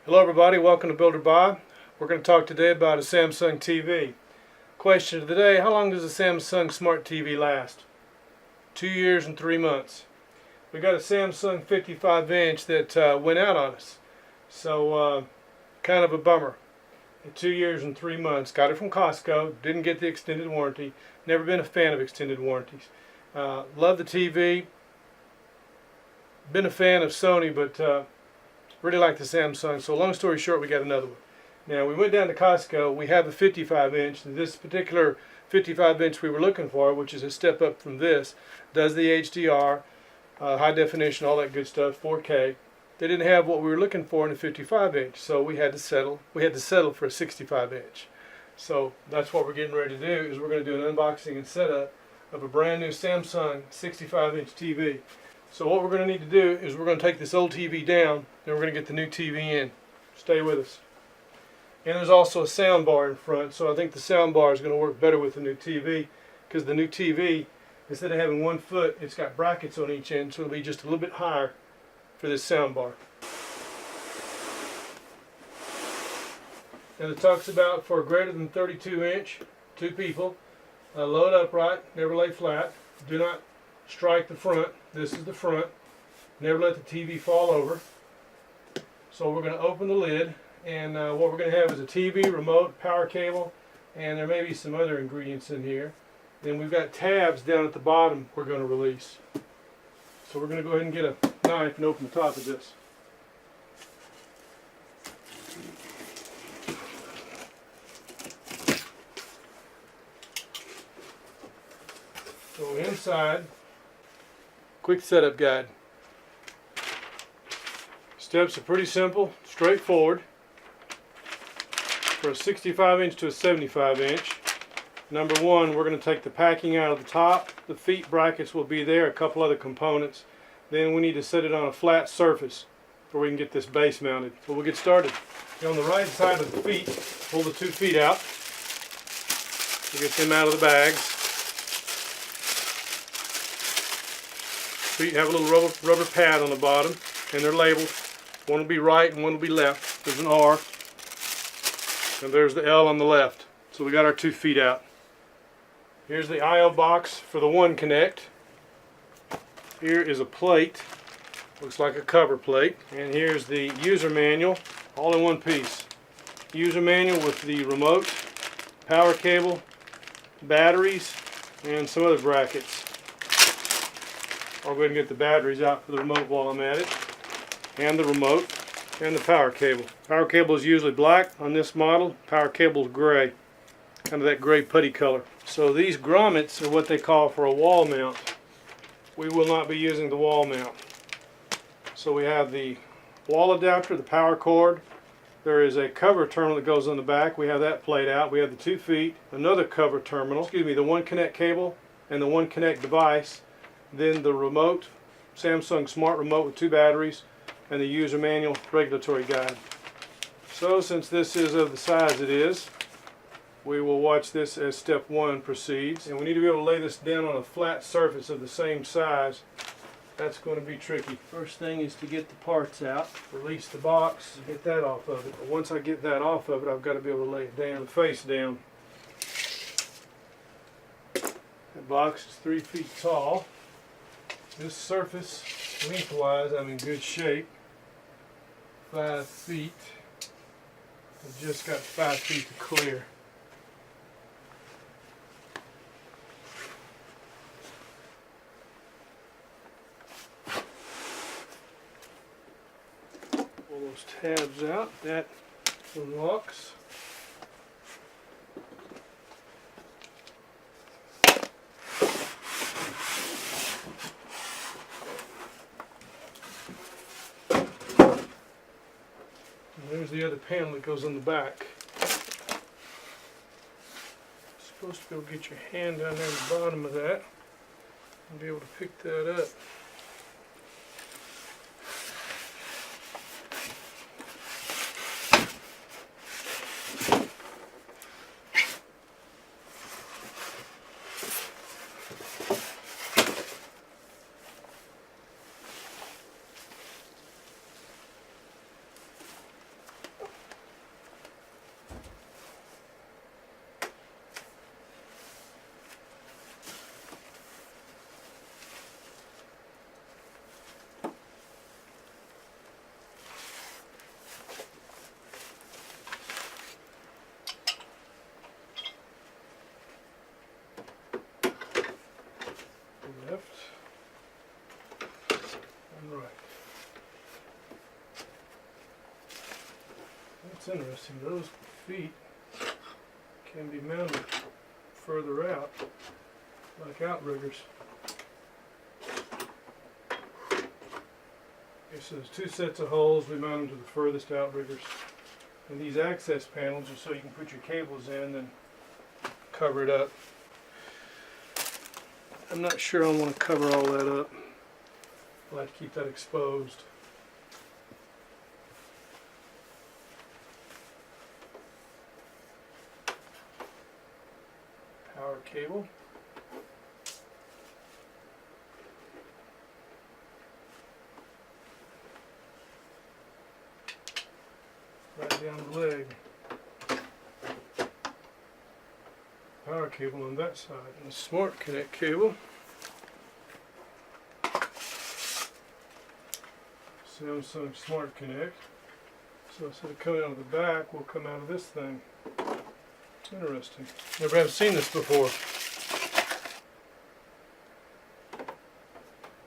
Hello everybody, welcome to Builder Bob. We're going to talk today about a Samsung TV. Question of the day, how long does a Samsung Smart TV last? 2 years and 3 months. We got a Samsung 55-inch that went out on us. So kind of a bummer. 2 years and 3 months. Got it from Costco, didn't get the extended warranty. Never been a fan of extended warranties. Love the TV. Been a fan of Sony, but really like the Samsung. So long story short, we got another one. Now we went down to Costco. We have a 55-inch. This particular 55-inch we were looking for, which is a step up from this, does the HDR, high definition, all that good stuff, 4K. They didn't have what we were looking for in a 55-inch, so we had to settle. We had to settle for a 65-inch. So that's what we're getting ready to do. Is we're going to do an unboxing and setup of a brand new Samsung 65-inch TV. So what we're going to need to do is we're going to take this old TV down, then we're going to get the new TV in. Stay with us. And there's also a sound bar in front, so I think the sound bar is going to work better with the new TV, because the new TV, instead of having 1 foot, it's got brackets on each end, so it'll be just a little bit higher for this sound bar. And it talks about for greater than 32-inch, 2 people, load upright, never lay flat, do not strike the front. This is the front. Never let the TV fall over. So we're going to open the lid, and what we're going to have is a TV, remote, power cable, and there may be some other ingredients in here. Then we've got tabs down at the bottom we're going to release. So we're going to go ahead and get a knife and open the top of this. So inside, quick setup guide. Steps are pretty simple, straightforward. For a 65-inch to a 75-inch, number one, we're going to take the packing out of the top. The feet brackets will be there, a couple other components. Then we need to set it on a flat surface where we can get this base mounted. So we'll get started. On the right side of the feet, pull the 2 feet out. We'll get them out of the bags. Feet have a little rubber pad on the bottom, and they're labeled. One will be right and one will be left. There's an R, and there's the L on the left. So we got our 2 feet out. Here's the I/O box for the 1 connect. Here is a plate, looks like a cover plate, and here's the user manual, all in one piece. User manual with the remote, power cable, batteries, and some other brackets. I'll go ahead and get the batteries out for the remote while I'm at it, and the remote, and the power cable. Power cable is usually black on this model. Power cable is gray, kind of that gray putty color. So these grommets are what they call for a wall mount. We will not be using the wall mount. So we have the wall adapter, the power cord. There is a cover terminal that goes on the back. We have that played out. We have the 2 feet, another cover terminal, the 1 connect cable and the 1 connect device. Then the remote, Samsung Smart Remote with 2 batteries, and the user manual regulatory guide. So since this is of the size it is, we will watch this as step 1 proceeds. And we need to be able to lay this down on a flat surface of the same size. That's going to be tricky. First thing is to get the parts out, release the box, and get that off of it. But once I get that off of it, I've got to be able to lay it down, face down. The box is 3 feet tall. This surface, lengthwise, I'm in good shape. 5 feet. I've just got 5 feet to clear. Pull those tabs out. That unlocks. There's the other panel that goes on the back. You're supposed to be able to get your hand down there at the bottom of that and be able to pick that up. It's interesting, those feet can be mounted further out, like outriggers. Okay, so there's two sets of holes. We mount them to the furthest outriggers. And these access panels are so you can put your cables in and cover it up. I'm not sure I want to cover all that up. I'll have to keep that exposed. Power cable. Right down the leg. Power cable on that side. And the Smart Connect cable. Samsung Smart Connect. So instead of coming out of the back, we'll come out of this thing. Interesting. Never have seen this before.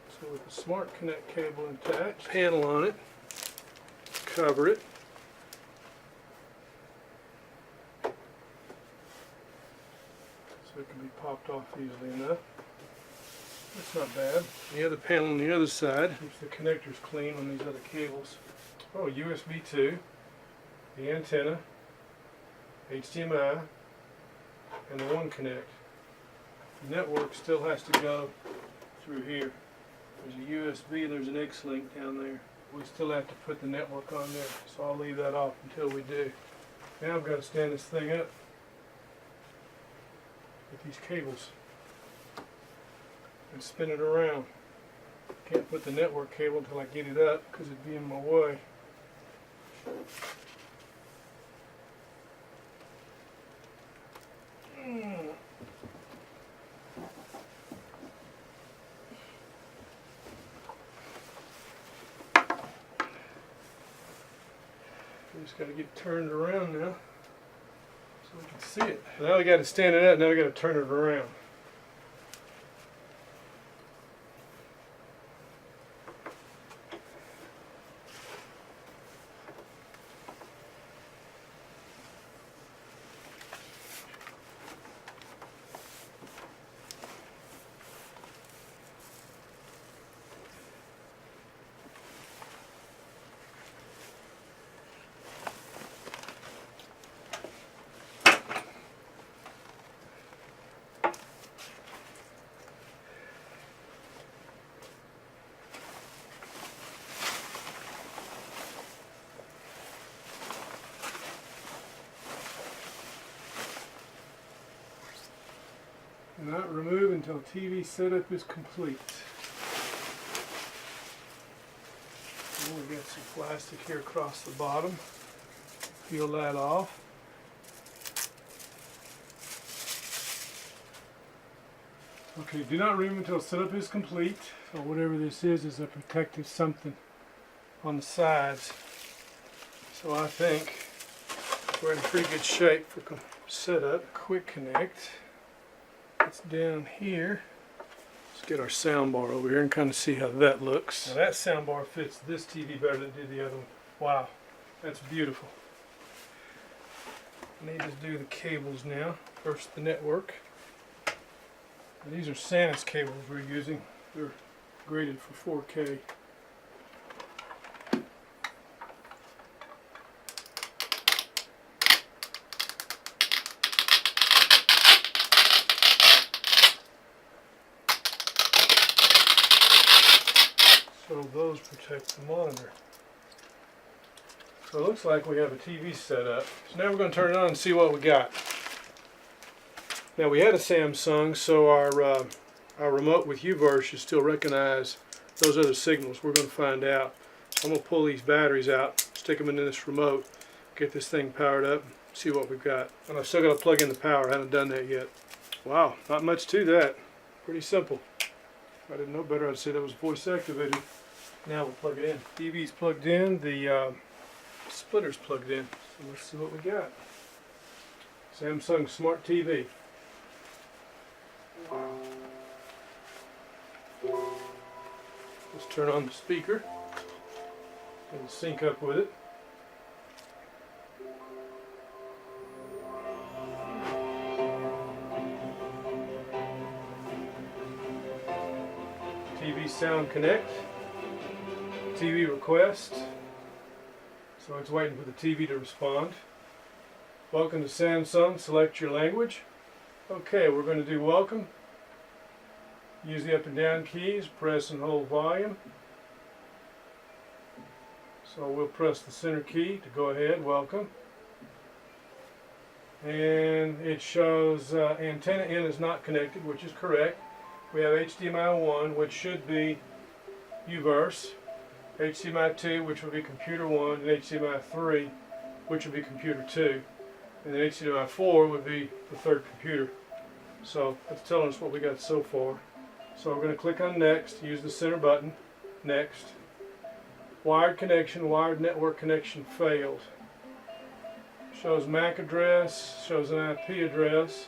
So with the Smart Connect cable attached, panel on it, cover it. So it can be popped off easily enough. That's not bad. The other panel on the other side keeps the connectors clean on these other cables. Oh, USB 2, the antenna, HDMI, and the One Connect. The network still has to go through here. There's a USB and there's an X-Link down there. We still have to put the network on there, so I'll leave that off until we do. Now I've got to stand this thing up with these cables and spin it around. Can't put the network cable until I get it up because it'd be in my way. Just got to get it turned around now so we can see it. Now we got to stand it up, now we got to turn it around. Not remove until TV setup is complete. We got some plastic here across the bottom. Peel that off. Okay, do not remove until setup is complete. So whatever this is a protective something on the sides. So I think we're in pretty good shape for setup. Quick connect. It's down here. Let's get our soundbar over here and kind of see how that looks. Now that soundbar fits this TV better than it did the other one. Wow, that's beautiful. I need to do the cables now. First the network. Now, these are Sanus cables we're using. They're graded for 4K. So those protect the monitor. So it looks like we have a TV set up. So now we're going to turn it on and see what we got. Now we had a Samsung, so our remote with UVerse should still recognize those other signals. We're going to find out. I'm going to pull these batteries out, stick them into this remote, get this thing powered up, see what we've got. And I've still got to plug in the power. I haven't done that yet. Wow, not much to that. Pretty simple. If I didn't know better, I'd say that was voice activated. Now we'll plug it in. TV's plugged in, the splitter's plugged in. So let's see what we got. Samsung Smart TV. Let's turn on the speaker and sync up with it. TV Sound Connect, TV request. So it's waiting for the TV to respond. Welcome to Samsung, select your language. Okay, we're going to do welcome. Use the up and down keys, press and hold volume. So we'll press the center key to go ahead, welcome. And it shows antenna in is not connected, which is correct. We have HDMI 1, which should be U-verse, HDMI 2, which will be computer 1, and HDMI 3, which will be computer 2. And then HDMI 4 would be the third computer. So that's telling us what we got so far. So we're going to click on next, use the center button, next. Wired connection, wired network connection failed. Shows MAC address, shows an IP address.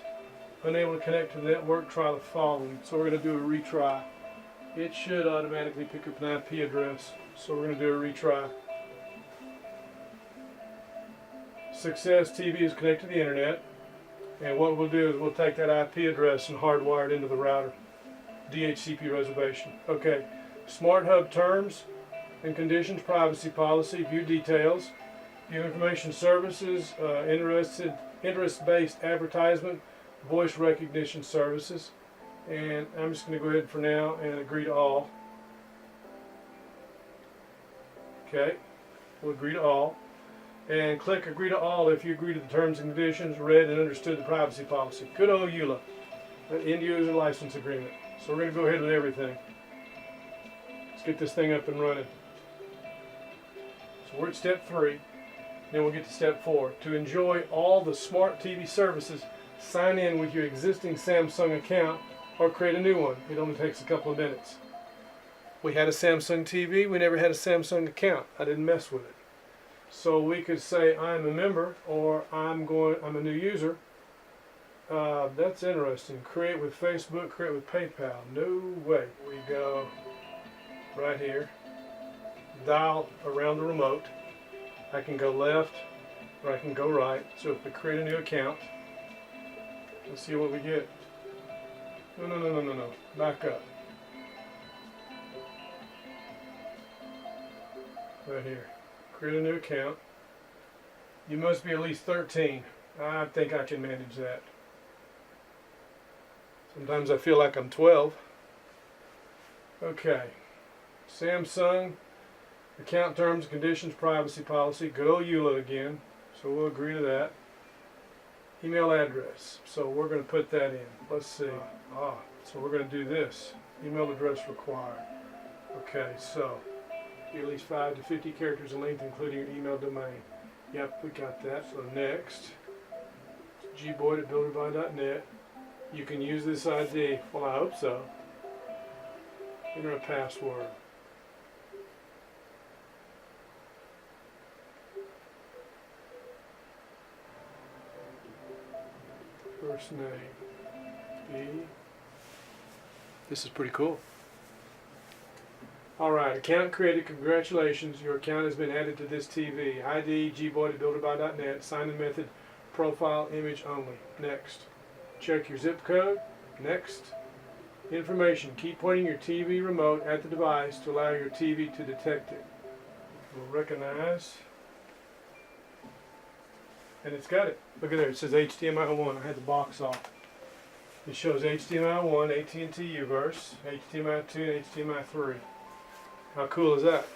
Unable to connect to the network, try the following. So we're going to do a retry. It should automatically pick up an IP address. So we're going to do a retry. Success, TV is connected to the internet. And what we'll do is we'll take that IP address and hardwire it into the router. DHCP reservation. Okay, Smart Hub terms and conditions, privacy policy, view details, view information services, interest-based advertisement, voice recognition services. And I'm just going to go ahead for now and agree to all. Okay, we'll agree to all. And click agree to all if you agree to the terms and conditions, read and understood the privacy policy. Good old EULA, the end user license agreement. So we're going to go ahead with everything. Let's get this thing up and running. So we're at step 3. Then we'll get to step 4. To enjoy all the smart TV services, sign in with your existing Samsung account or create a new one. It only takes a couple of minutes. We had a Samsung TV. We never had a Samsung account. I didn't mess with it. So we could say I'm a member or I'm a new user. That's interesting. Create with Facebook, create with PayPal. No way. We go right here. Dial around the remote. I can go left or I can go right. So if we create a new account, let's see what we get. No. Back up. Right here. Create a new account. You must be at least 13. I think I can manage that. Sometimes I feel like I'm 12. Okay. Samsung, account terms, conditions, privacy policy. Good old EULA again. So we'll agree to that. Email address. So we're going to put that in. Let's see. So we're going to do this. Email address required. Okay, so at least 5 to 50 characters in length, including your email domain. Yep, we got that. So next. gboyd@builderby.net. You can use this ID. Well, I hope so. Enter a password. First name. B. This is pretty cool. Alright, account created. Congratulations. Your account has been added to this TV. ID, gboyd@builderby.net. Sign-in method, profile, image only. Next. Check your zip code. Next. Information. Keep pointing your TV remote at the device to allow your TV to detect it. We'll recognize. And it's got it. Look at there. It says HDMI 1. I had the box off. It shows HDMI 1, AT&T U-verse, HDMI 2, and HDMI 3. How cool is that?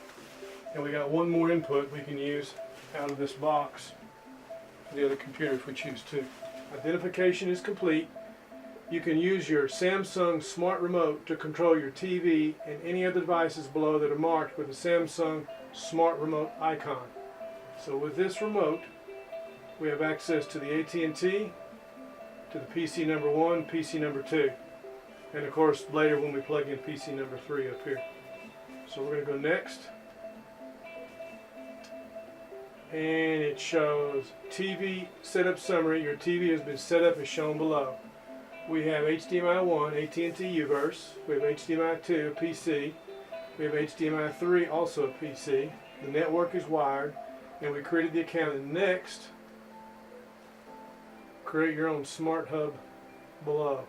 And we got one more input we can use out of this box for the other computer if we choose to. Identification is complete. You can use your Samsung Smart Remote to control your TV and any other devices below that are marked with the Samsung Smart Remote icon. So with this remote, we have access to the AT&T, to the PC number 1, PC number 2, and of course later when we plug in PC number 3 up here. So we're going to go next. And it shows TV setup summary. Your TV has been set up as shown below. We have HDMI 1, AT&T U-verse. We have HDMI 2, PC. We have HDMI 3, also a PC. The network is wired. And we created the account. And next, create your own smart hub below.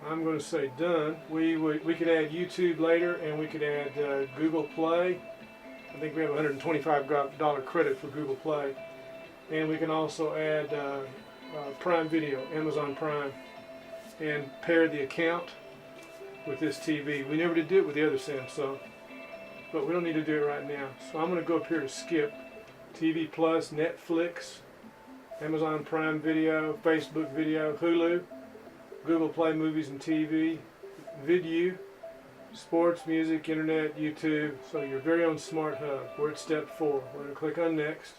I'm going to say done. We could add YouTube later, and we could add Google Play. I think we have a $125 credit for Google Play, and we can also add Prime Video, Amazon Prime, and pair the account with this TV. We never did do it with the other Samsung, but we don't need to do it right now. So I'm going to go up here to skip TV Plus, Netflix, Amazon Prime Video, Facebook Video, Hulu, Google Play Movies and TV, Vidu, Sports, Music, Internet, YouTube. So your very own smart hub. We're at step 4. We're going to click on Next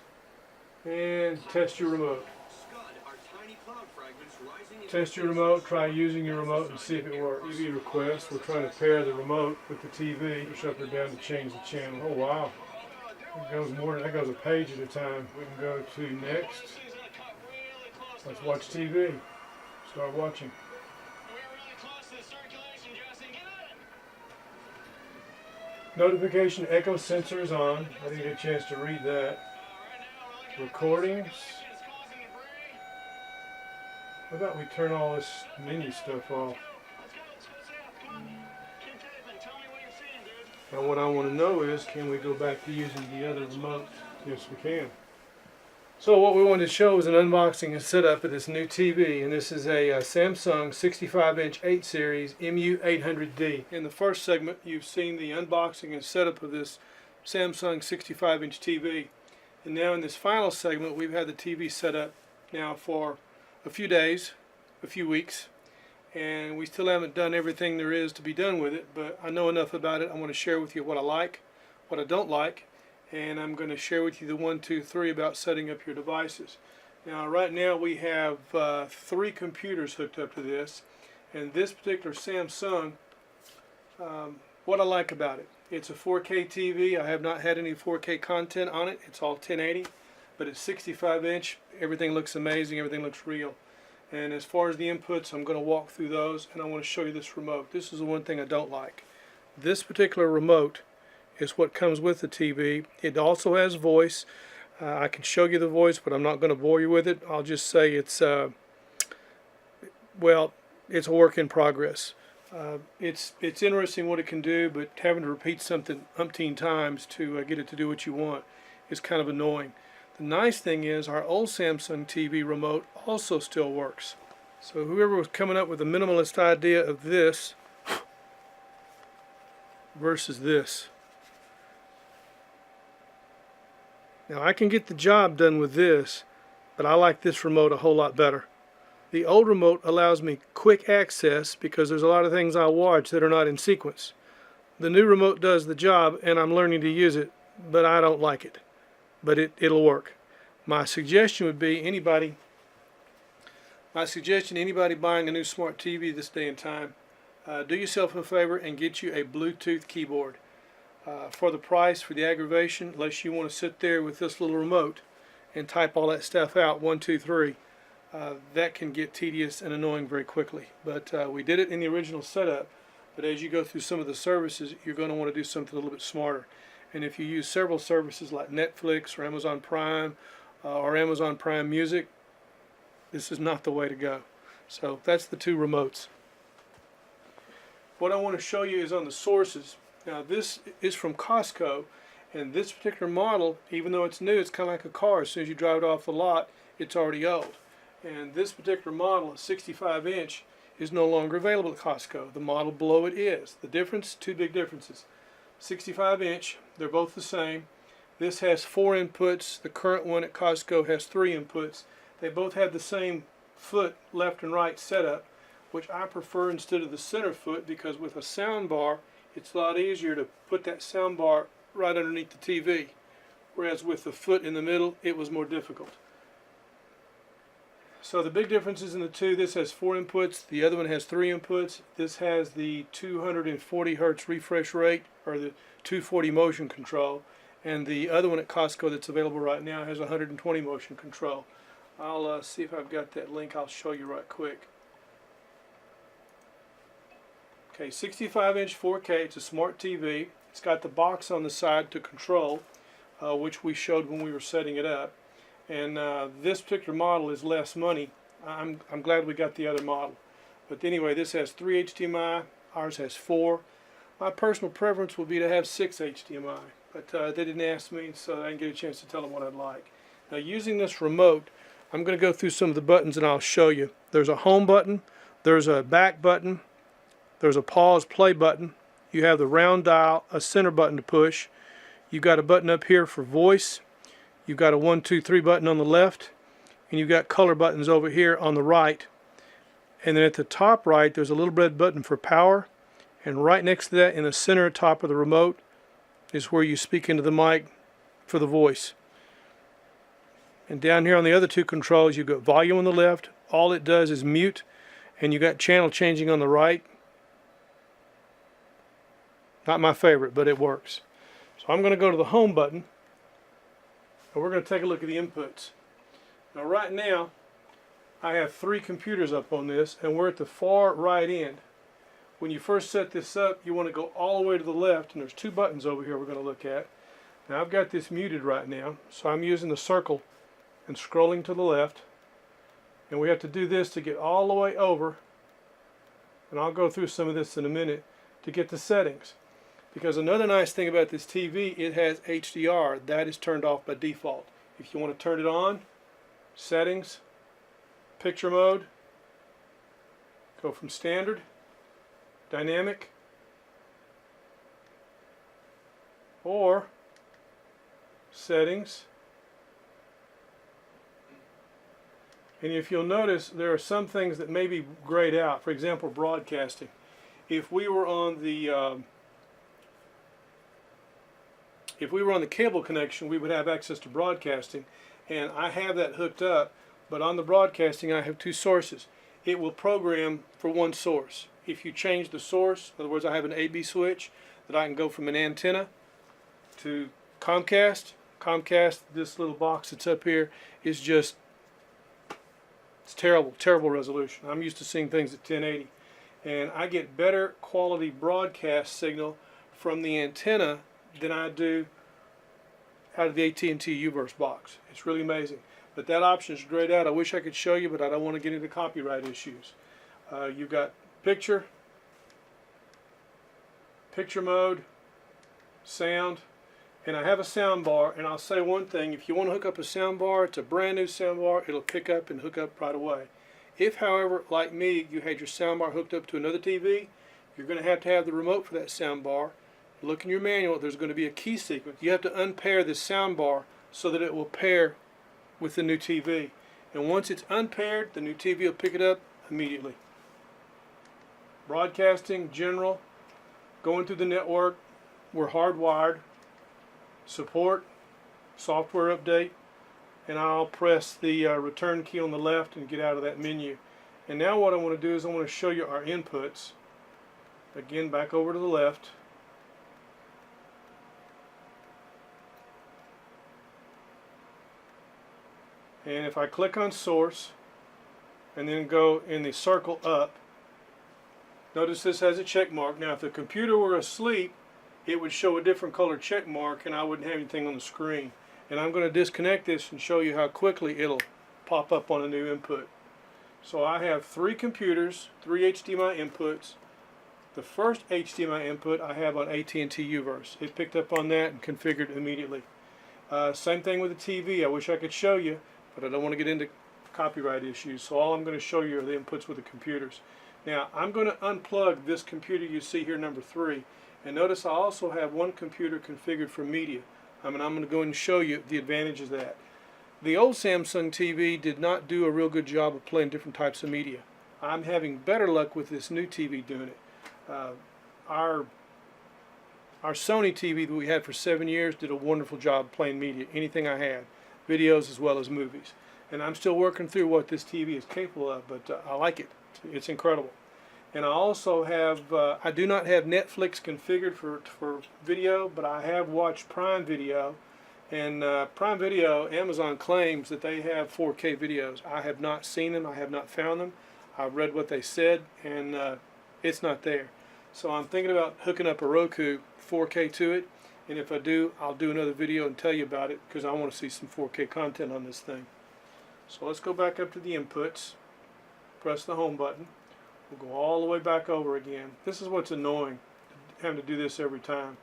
and test your remote. Test your remote, try using your remote and see if it works. TV request, we're trying to pair the remote with the TV. Push up or down to change the channel. Oh wow, that goes a page at a time. We can go to Next. Let's watch TV. Start watching. Notification echo sensor is on. I didn't get a chance to read that. Recordings. How about we turn all this menu stuff off? Now what I want to know is, can we go back to using the other remote? Yes, we can. So what we wanted to show is an unboxing and setup of this new TV, and this is a Samsung 65-inch 8 series MU8000D. In the first segment, you've seen the unboxing and setup of this Samsung 65-inch TV, and now in this final segment, we've had the TV set up now for a few days, a few weeks, and we still haven't done everything there is to be done with it, but I know enough about it. I want to share with you what I like, what I don't like, and I'm going to share with you the 1, 2, 3 about setting up your devices. Now right now we have 3 computers hooked up to this, and this particular Samsung, what I like about it, it's a 4K TV. I have not had any 4K content on it. It's all 1080, but it's 65-inch. Everything looks amazing, everything looks real. And as far as the inputs, I'm going to walk through those, and I want to show you this remote. This is the one thing I don't like. This particular remote is what comes with the TV. It also has voice. I can show you the voice, but I'm not going to bore you with it. I'll just say it's well, it's a work in progress. It's interesting what it can do, but having to repeat something umpteen times to get it to do what you want is kind of annoying. The nice thing is our old Samsung TV remote also still works. So whoever was coming up with a minimalist idea of this versus this. Now I can get the job done with this, but I like this remote a whole lot better. The old remote allows me quick access because there's a lot of things I watch that are not in sequence. The new remote does the job, and I'm learning to use it, but I don't like it. But it'll work. My suggestion would be anybody buying a new smart TV this day and time, do yourself a favor and get you a Bluetooth keyboard. For the price, for the aggravation, unless you want to sit there with this little remote and type all that stuff out, 1, 2, 3, that can get tedious and annoying very quickly. But we did it in the original setup, but as you go through some of the services, you're going to want to do something a little bit smarter. And if you use several services like Netflix or Amazon Prime or Amazon Prime Music, this is not the way to go. So that's the 2 remotes. What I want to show you is on the sources. Now this is from Costco, and this particular model, even though it's new, it's kind of like a car. As soon as you drive it off the lot, it's already old. And this particular model, a 65-inch, is no longer available at Costco. The model below it is. The difference, 2 big differences. 65-inch, they're both the same. This has 4 inputs. The current one at Costco has 3 inputs. They both have the same foot, left and right setup, which I prefer instead of the center foot, because with a SoundBar, it's a lot easier to put that SoundBar right underneath the TV. Whereas with the foot in the middle, it was more difficult. So the big differences in the 2, this has 4 inputs, the other one has 3 inputs. This has the 240 Hertz refresh rate, or the 240 motion control, and the other one at Costco that's available right now has 120 motion control. I'll see if I've got that link. I'll show you right quick. Okay, 65-inch 4K, it's a smart TV. It's got the box on the side to control, which we showed when we were setting it up. And this particular model is less money. I'm glad we got the other model. But anyway, this has 3 HDMI, ours has 4. My personal preference would be to have 6 HDMI, but they didn't ask me, so I didn't get a chance to tell them what I'd like. Now, using this remote, I'm going to go through some of the buttons and I'll show you. There's a home button, there's a back button, there's a pause play button. You have the round dial, a center button to push. You've got a button up here for voice. You've got a 1, 2, 3 button on the left, and you've got color buttons over here on the right. And then at the top right, there's a little red button for power. And right next to that, in the center top of the remote, is where you speak into the mic for the voice. And down here on the other two controls, you've got volume on the left. All it does is mute. And you've got channel changing on the right. Not my favorite, but it works. So I'm going to go to the home button, and we're going to take a look at the inputs. Now right now, I have 3 computers up on this, and we're at the far right end. When you first set this up, you want to go all the way to the left, and there's 2 buttons over here we're going to look at. Now I've got this muted right now, so I'm using the circle and scrolling to the left. And we have to do this to get all the way over, and I'll go through some of this in a minute, to get the settings. Because another nice thing about this TV, it has HDR. That is turned off by default. If you want to turn it on, settings, picture mode, go from standard, dynamic, or settings. And if you'll notice, there are some things that may be grayed out. For example, broadcasting. If we were on the cable connection, we would have access to broadcasting, and I have that hooked up. But on the broadcasting, I have 2 sources. It will program for one source. If you change the source, in other words, I have an AB switch that I can go from an antenna to Comcast. Comcast, this little box that's up here, is just, it's terrible, terrible resolution. I'm used to seeing things at 1080. And I get better quality broadcast signal from the antenna than I do out of the AT&T U-verse box. It's really amazing. But that option is grayed out. I wish I could show you, but I don't want to get into copyright issues. You've got picture mode, sound, and I have a SoundBar. And I'll say one thing: if you want to hook up a SoundBar, it's a brand new SoundBar. It'll pick up and hook up right away. If, however, like me, you had your SoundBar hooked up to another TV, you're going to have the remote for that SoundBar. Look in your manual. There's going to be a key sequence. You have to unpair this SoundBar so that it will pair with the new TV. And once it's unpaired, the new TV will pick it up immediately. Broadcasting, general, going through the network, we're hardwired. Support, software update, and I'll press the return key on the left and get out of that menu. And now what I want to do is I want to show you our inputs. Again, back over to the left. And if I click on source and then go in the circle up, notice this has a check mark. Now if the computer were asleep, it would show a different color check mark and I wouldn't have anything on the screen. And I'm going to disconnect this and show you how quickly it'll pop up on a new input. So I have 3 computers, 3 HDMI inputs. The first HDMI input I have on AT&T U-verse. It picked up on that and configured immediately. Same thing with the TV. I wish I could show you, but I don't want to get into copyright issues. So all I'm going to show you are the inputs with the computers. Now I'm going to unplug this computer you see here, number 3. And notice I also have one computer configured for media. I'm going to go and show you the advantages of that. The old Samsung TV did not do a real good job of playing different types of media. I'm having better luck with this new TV doing it. Our Sony TV that we had for 7 years did a wonderful job playing media, anything I had, videos as well as movies. And I'm still working through what this TV is capable of, but I like it. It's incredible. And I also have, I do not have Netflix configured for video, but I have watched Prime Video. And Prime Video, Amazon claims that they have 4K videos. I have not seen them. I have not found them. I've read what they said, and it's not there. So I'm thinking about hooking up a Roku 4K to it. And if I do, I'll do another video and tell you about it, because I want to see some 4K content on this thing. So let's go back up to the inputs. Press the home button. We'll go all the way back over again. This is what's annoying, having to do this every time.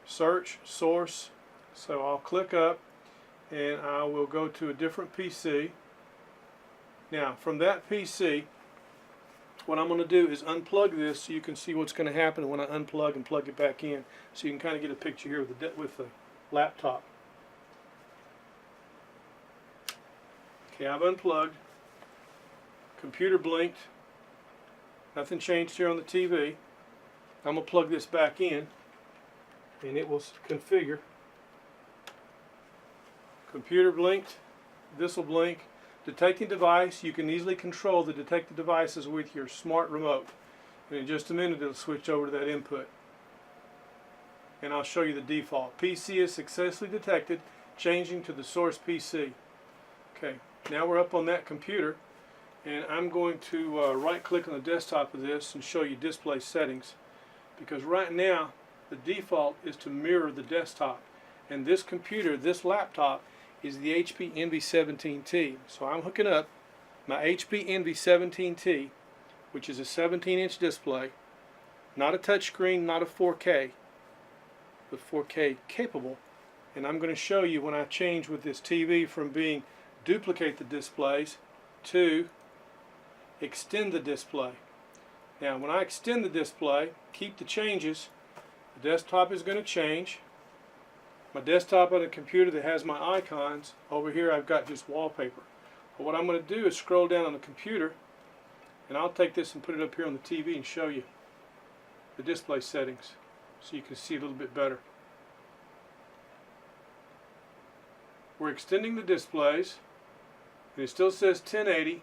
Search, source. So I'll click up and I will go to a different PC. Now from that PC, what I'm going to do is unplug this so you can see what's going to happen when I unplug and plug it back in. So you can kind of get a picture here with the laptop. Okay, I've unplugged. Computer blinked. Nothing changed here on the TV. I'm going to plug this back in and it will configure. Computer blinked. This will blink. Detecting device, you can easily control the detected devices with your smart remote. And in just a minute it'll switch over to that input. And I'll show you the default. PC is successfully detected, changing to the source PC. Okay, now we're up on that computer and I'm going to right click on the desktop of this and show you display settings, because right now the default is to mirror the desktop, and this computer, this laptop, is the HP Envy 17T. So I'm hooking up my HP Envy 17T, which is a 17-inch display, not a touchscreen, not a 4K, but 4K capable. And I'm going to show you when I change with this TV from being duplicate the displays to extend the display. Now when I extend the display, keep the changes, the desktop is going to change. My desktop on a computer that has my icons, over here I've got just wallpaper. But what I'm going to do is scroll down on the computer, and I'll take this and put it up here on the TV and show you the display settings so you can see a little bit better. We're extending the displays, and it still says 1080,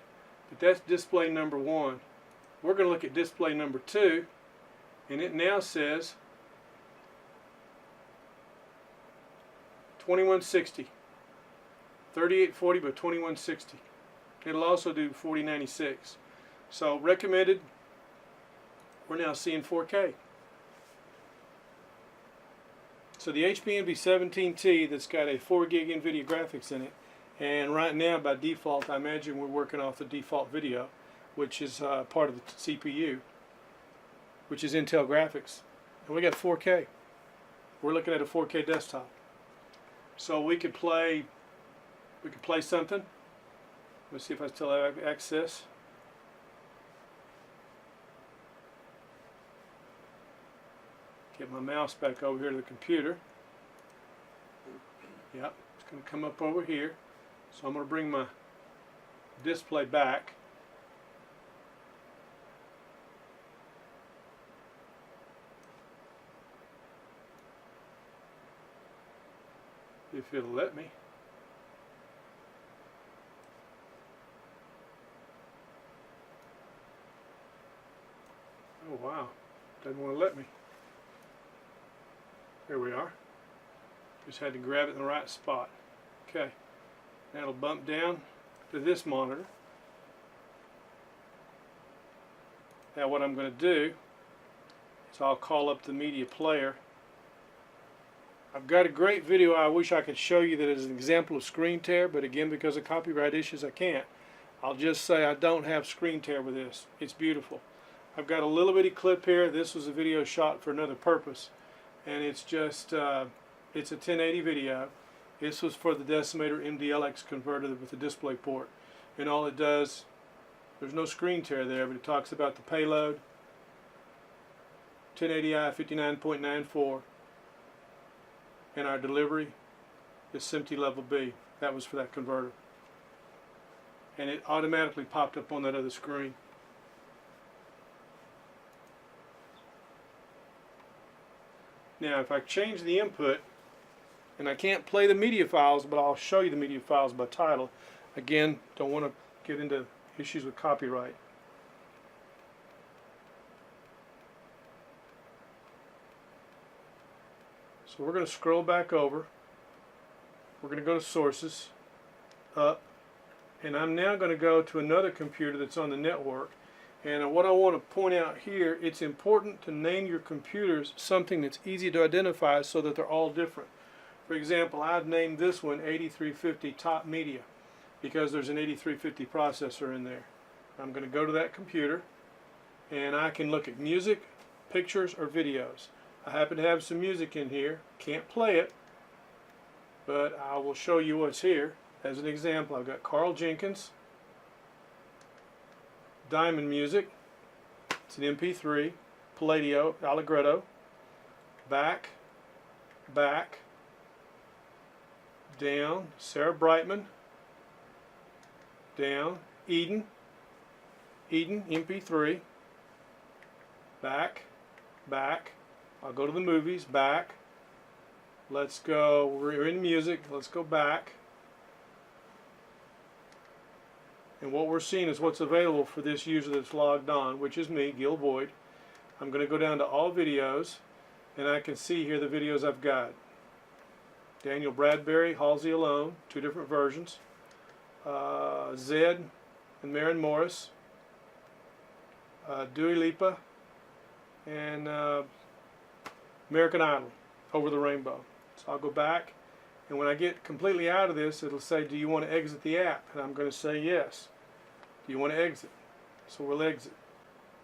but that's display number 1. We're going to look at display number 2, and it now says 2160, 3840 by 2160. It'll also do 4096. So recommended, we're now seeing 4K. So the HP Envy 17T that's got a 4 gig NVIDIA graphics in it, and right now by default I imagine we're working off the default video, which is part of the CPU, which is Intel graphics, and we got 4K. We're looking at a 4K desktop. So we could play something. Let's see if I still have access. Get my mouse back over here to the computer. Yep, it's going to come up over here. So I'm going to bring my display back. If it'll let me. Oh wow, doesn't want to let me. There we are. Just had to grab it in the right spot. Okay, now it'll bump down to this monitor. Now what I'm going to do is I'll call up the media player. I've got a great video I wish I could show you that is an example of screen tear, but again, because of copyright issues I can't. I'll just say I don't have screen tear with this. It's beautiful. I've got a little bitty clip here. This was a video shot for another purpose, and it's just it's a 1080 video. This was for the Decimator MDLX converter with the display port, and all it does, there's no screen tear there, but it talks about the payload, 1080i 59.94, and our delivery is SMPTE level B. That was for that converter, and it automatically popped up on that other screen. Now if I change the input, and I can't play the media files, but I'll show you the media files by title. Again, don't want to get into issues with copyright. So we're going to scroll back over. We're going to go to sources, up, and I'm now going to go to another computer that's on the network. And what I want to point out here, it's important to name your computers something that's easy to identify so that they're all different. For example, I've named this one 8350 Top Media because there's an 8350 processor in there. I'm going to go to that computer, and I can look at music, pictures, or videos. I happen to have some music in here. Can't play it, but I will show you what's here. As an example, I've got Carl Jenkins, Diamond Music. It's an MP3, Palladio, Allegretto, back, down, Sarah Brightman, down, Eden, MP3, back, I'll go to the movies, back, let's go, we're in music, let's go back, and what we're seeing is what's available for this user that's logged on, which is me, Gil Boyd. I'm going to go down to all videos, and I can see here the videos I've got. Daniel Bradbury, Halsey Alone, 2 different versions. Zed and Maren Morris. Dua Lipa and American Idol, Over the Rainbow. So I'll go back, and when I get completely out of this, it'll say, do you want to exit the app? And I'm going to say yes. Do you want to exit? So we'll exit.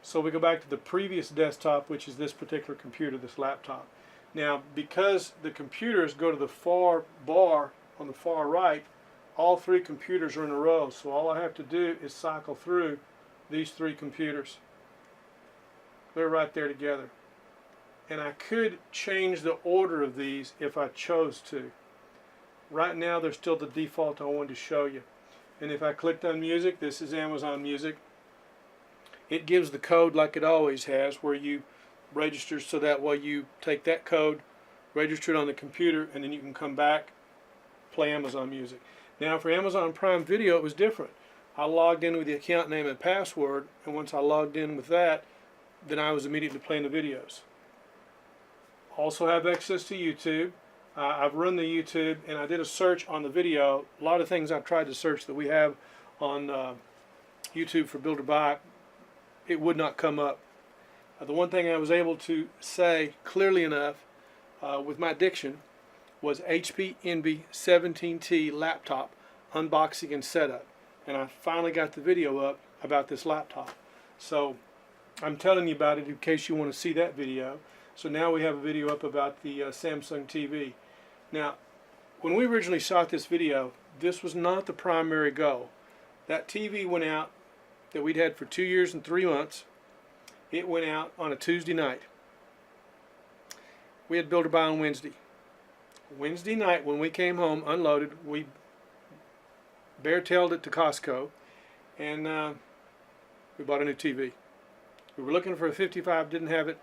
So we go back to the previous desktop, which is this particular computer, this laptop. Now, because the computers go to the far bar on the far right, all 3 computers are in a row. So all I have to do is cycle through these 3 computers. They're right there together. And I could change the order of these if I chose to. Right now they're still the default I wanted to show you. And if I clicked on music, this is Amazon Music. It gives the code like it always has, where you register, so that way you take that code, register it on the computer, and then you can come back, play Amazon Music. Now for Amazon Prime Video it was different. I logged in with the account name and password, and once I logged in with that, then I was immediately playing the videos. Also have access to YouTube. I've run the YouTube, and I did a search on the video. A lot of things I've tried to search that we have on YouTube for Build or Buy, it would not come up. The one thing I was able to say clearly enough with my diction was HP Envy 17T laptop unboxing and setup. And I finally got the video up about this laptop. So I'm telling you about it in case you want to see that video. So now we have a video up about the Samsung TV. Now, when we originally shot this video, this was not the primary goal. That TV went out that we'd had for 2 years and 3 months. It went out on a Tuesday night. We had Build or Buy on Wednesday. Wednesday night when we came home, unloaded, we bare-tailed it to Costco, and we bought a new TV. We were looking for a 55, didn't have it.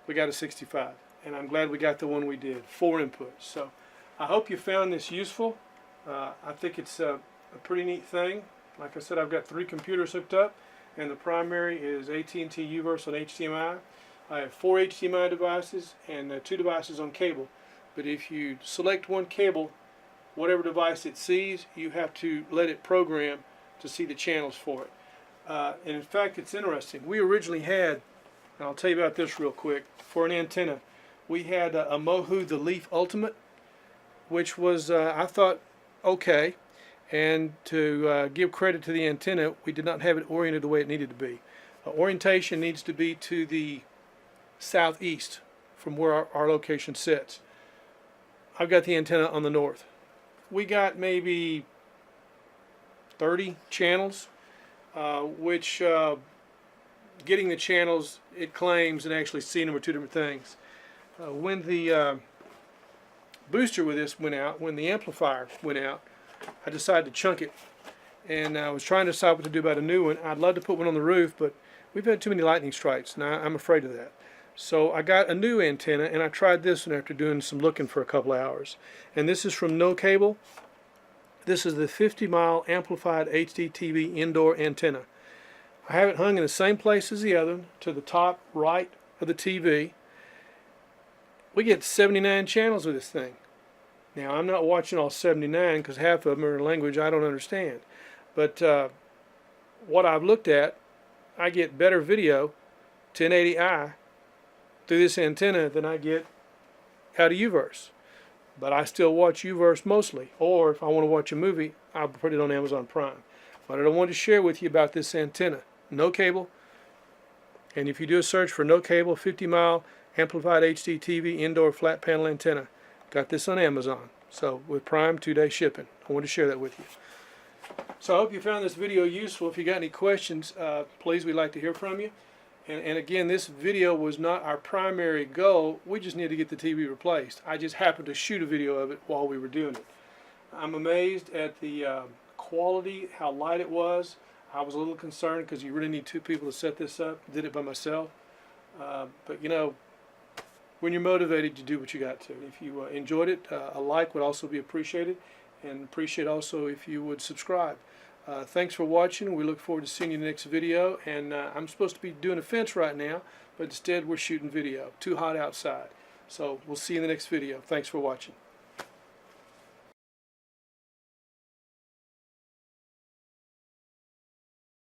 We got a 65, and I'm glad we got the one we did. 4 inputs. So I hope you found this useful. I think it's a pretty neat thing. Like I said, I've got 3 computers hooked up, and the primary is AT&T UVerse on HDMI. I have 4 HDMI devices and 2 devices on cable. But if you select one cable, whatever device it sees, you have to let it program to see the channels for it. And in fact, it's interesting. We originally had, and I'll tell you about this real quick, for an antenna, we had a Mohu the Leaf Ultimate, which was, I thought, okay. And to give credit to the antenna, we did not have it oriented the way it needed to be. Orientation needs to be to the southeast from where our location sits. I've got the antenna on the north. We got maybe 30 channels, which getting the channels, it claims, and actually seeing them are 2 different things. When the booster with this went out, when the amplifier went out, I decided to chunk it, and I was trying to decide what to do about a new one. I'd love to put one on the roof, but we've had too many lightning strikes, and I'm afraid of that. So I got a new antenna, and I tried this one after doing some looking for a couple of hours. And this is from No Cable. This is the 50-mile amplified HD TV indoor antenna. I have it hung in the same place as the other one, to the top right of the TV. We get 79 channels with this thing. Now, I'm not watching all 79 because half of them are in a language I don't understand. But what I've looked at, I get better video, 1080i, through this antenna than I get out of UVerse. But I still watch UVerse mostly. Or if I want to watch a movie, I'll put it on Amazon Prime. But I want to share with you about this antenna. no cable. And if you do a search for no cable 50-mile amplified HD TV indoor flat panel antenna, got this on Amazon. So with Prime 2-day shipping. I want to share that with you. So I hope you found this video useful. If you got any questions, please, we'd like to hear from you. And again, this video was not our primary goal. We just needed to get the TV replaced. I just happened to shoot a video of it while we were doing it. I'm amazed at the quality, how light it was. I was a little concerned because you really need two people to set this up. Did it by myself. But you know, when you're motivated, you do what you got to. If you enjoyed it, a like would also be appreciated. And appreciate also if you would subscribe. Thanks for watching. We look forward to seeing you in the next video. And I'm supposed to be doing a fence right now, but instead we're shooting video. Too hot outside. So we'll see you in the next video. Thanks for watching.